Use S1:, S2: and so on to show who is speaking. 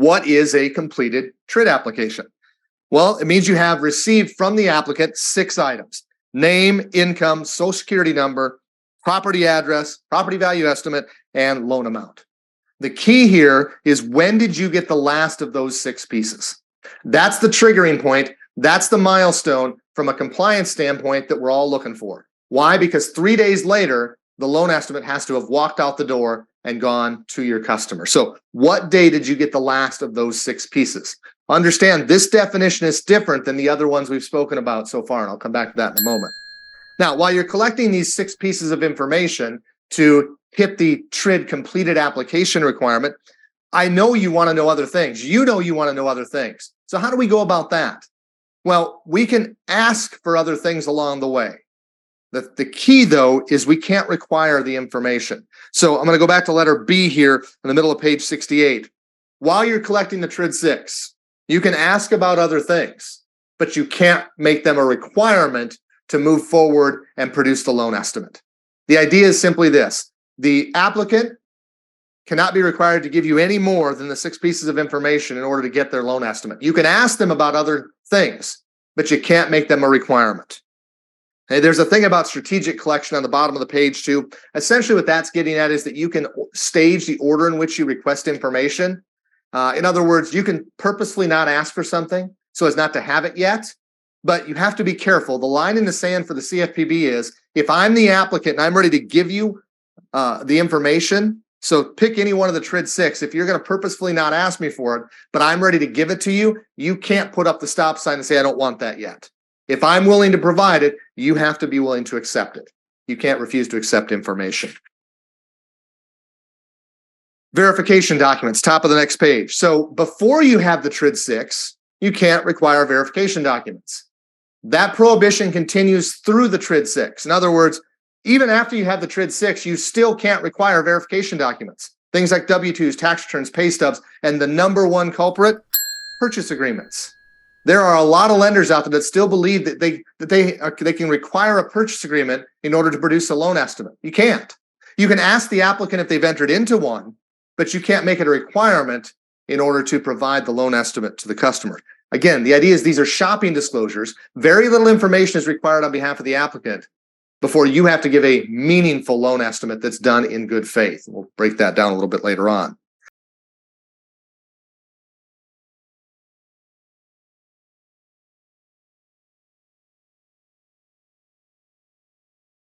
S1: what is a completed TRID application? Well, it means you have received from the applicant 6 items: name, income, social security number, property address, property value estimate, and loan amount. The key here is, when did you get the last of those 6 pieces? That's the triggering point. That's the milestone from a compliance standpoint that we're all looking for. Why? Because 3 days later, the loan estimate has to have walked out the door and gone to your customer. So what day did you get the last of those 6 pieces? Understand, this definition is different than the other ones we've spoken about so far, and I'll come back to that in a moment. Now, while you're collecting these 6 pieces of information to hit the TRID completed application requirement, I know you want to know other things. You know you want to know other things. So how do we go about that? Well, we can ask for other things along the way. The key, though, is we can't require the information. So I'm going to go back to letter B here in the middle of page 68. While you're collecting the TRID 6, you can ask about other things, but you can't make them a requirement to move forward and produce the loan estimate. The idea is simply this: the applicant cannot be required to give you any more than the 6 pieces of information in order to get their loan estimate. You can ask them about other things, but you can't make them a requirement. Hey, there's a thing about strategic collection on the bottom of the page too. Essentially what that's getting at is that you can stage the order in which you request information. In other words, you can purposely not ask for something so as not to have it yet, but you have to be careful. The line in the sand for the CFPB is, if I'm the applicant and I'm ready to give you the information, so pick any one of the TRID 6, if you're going to purposefully not ask me for it, but I'm ready to give it to you, you can't put up the stop sign and say, I don't want that yet. If I'm willing to provide it, you have to be willing to accept it. You can't refuse to accept information. Verification documents, top of the next page. So before you have the TRID 6, you can't require verification documents. That prohibition continues through the TRID 6. In other words, even after you have the TRID 6, you still can't require verification documents. Things like W-2s, tax returns, pay stubs, and the number one culprit, purchase agreements. There are a lot of lenders out there that still believe that they can require a purchase agreement in order to produce a loan estimate. You can't. You can ask the applicant if they've entered into one, but you can't make it a requirement in order to provide the loan estimate to the customer. Again, the idea is these are shopping disclosures. Very little information is required on behalf of the applicant before you have to give a meaningful loan estimate that's done in good faith. We'll break that down a little bit later on.